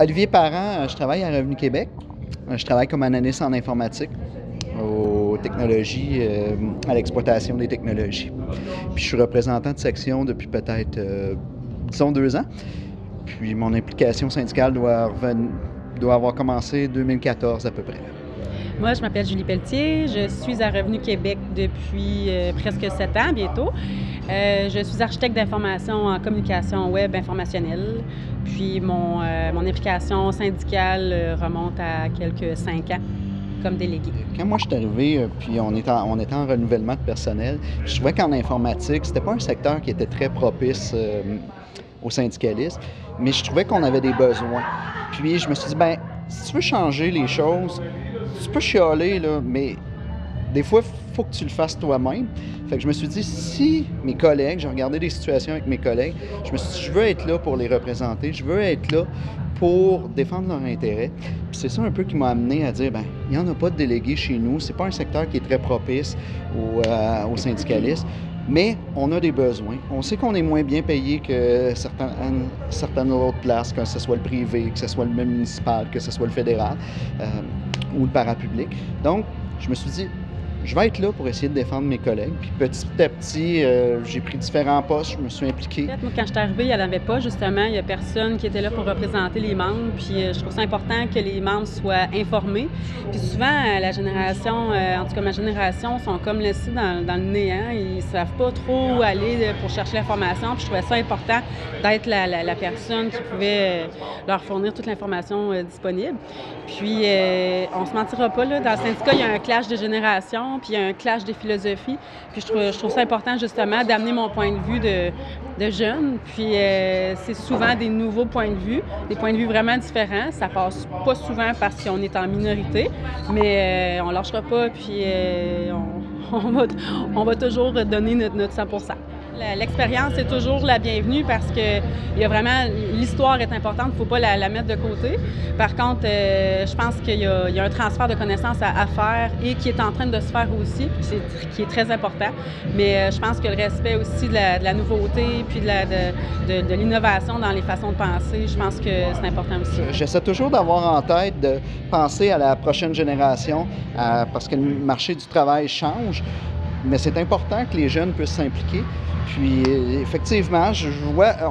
Olivier Parent, je travaille à Revenu Québec. Je travaille comme analyste en informatique aux technologies, à l'exploitation des technologies. Puis je suis représentant de section depuis peut-être, disons, 2 ans. Puis mon implication syndicale doit avoir commencé en 2014 à peu près. Moi, je m'appelle Julie Pelletier. Je suis à Revenu Québec depuis presque 7 ans bientôt. Je suis architecte d'information en communication web informationnelle. Puis mon implication syndicale remonte à quelques 5 ans comme déléguée. Quand moi je suis arrivé, puis on était en renouvellement de personnel, je trouvais qu'en informatique, c'était pas un secteur qui était très propice aux syndicalistes, mais je trouvais qu'on avait des besoins. Puis je me suis dit, ben, si tu veux changer les choses, tu peux chialer, là, mais des fois, il faut que tu le fasses toi-même. Fait que je me suis dit, si mes collègues, j'ai regardé des situations avec mes collègues, je me suis dit, je veux être là pour les représenter, je veux être là pour défendre leurs intérêts. Puis c'est ça un peu qui m'a amené à dire, ben, il n'y en a pas de délégués chez nous, c'est pas un secteur qui est très propice aux syndicalistes, mais on a des besoins. On sait qu'on est moins bien payé que certaines autres places, que ce soit le privé, que ce soit le municipal, que ce soit le fédéral ou le parapublic. Donc, je me suis dit, je vais être là pour essayer de défendre mes collègues. Puis petit à petit, j'ai pris différents postes, je me suis impliqué. Moi, quand je suis arrivée, il n'y en avait pas, justement. Il n'y a personne qui était là pour représenter les membres. Puis je trouve ça important que les membres soient informés. Puis souvent, la génération, en tout cas ma génération, sont comme laissés dans le néant. Ils ne savent pas trop où aller pour chercher l'information. Puis je trouvais ça important d'être la personne qui pouvait leur fournir toute l'information disponible. Puis on ne se mentira pas, là, dans le syndicat, il y a un clash de génération, puis il y a un clash des philosophies. Puis je trouve ça important, justement, d'amener mon point de vue de jeune. Puis c'est souvent des nouveaux points de vue, des points de vue vraiment différents. Ça passe pas souvent parce qu'on est en minorité, mais on lâchera pas, puis on va toujours donner notre 100%. L'expérience est toujours la bienvenue parce que l'histoire est importante, il ne faut pas la mettre de côté. Par contre, je pense qu'il y a un transfert de connaissances à faire et qui est en train de se faire aussi, qui est très important. Mais je pense que le respect aussi de la nouveauté puis de l'innovation dans les façons de penser, je pense que c'est important aussi. J'essaie toujours d'avoir en tête de penser à la prochaine génération parce que le marché du travail change, mais c'est important que les jeunes puissent s'impliquer. Puis, effectivement,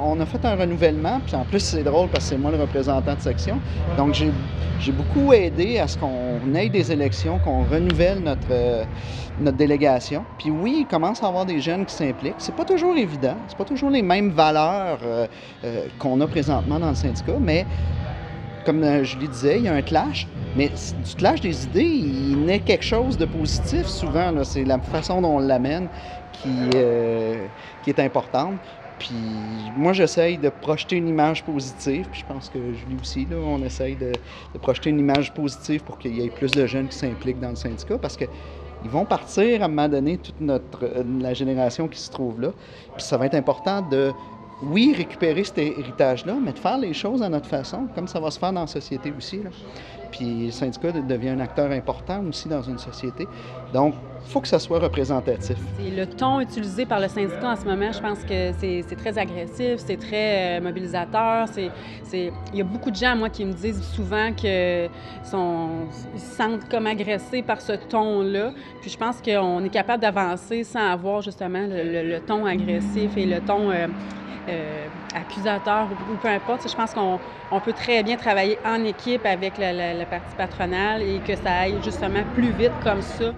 on a fait un renouvellement, puis en plus, c'est drôle parce que c'est moi le représentant de section. Donc, j'ai beaucoup aidé à ce qu'on ait des élections, qu'on renouvelle notre délégation. Puis oui, il commence à y avoir des jeunes qui s'impliquent. C'est pas toujours évident, c'est pas toujours les mêmes valeurs qu'on a présentement dans le syndicat, mais comme je lui disais, il y a un clash, mais du clash des idées, il naît quelque chose de positif souvent. C'est la façon dont on l'amène qui est importante. Puis moi, j'essaye de projeter une image positive, puis je pense que Julie aussi, là, on essaye de projeter une image positive pour qu'il y ait plus de jeunes qui s'impliquent dans le syndicat, parce que ils vont partir à un moment donné, toute la génération qui se trouve là. Puis ça va être important de, oui, récupérer cet héritage-là, mais de faire les choses à notre façon, comme ça va se faire dans la société aussi, là. Puis le syndicat devient un acteur important aussi dans une société. Donc, il faut que ça soit représentatif. Le ton utilisé par le syndicat en ce moment, je pense que c'est très agressif, c'est très mobilisateur. Il y a beaucoup de gens, moi, qui me disent souvent qu'ils se sentent comme agressés par ce ton-là. Puis je pense qu'on est capable d'avancer sans avoir justement le ton agressif et le ton accusateur ou peu importe. Je pense qu'on peut très bien travailler en équipe avec la partie patronale et que ça aille justement plus vite comme ça.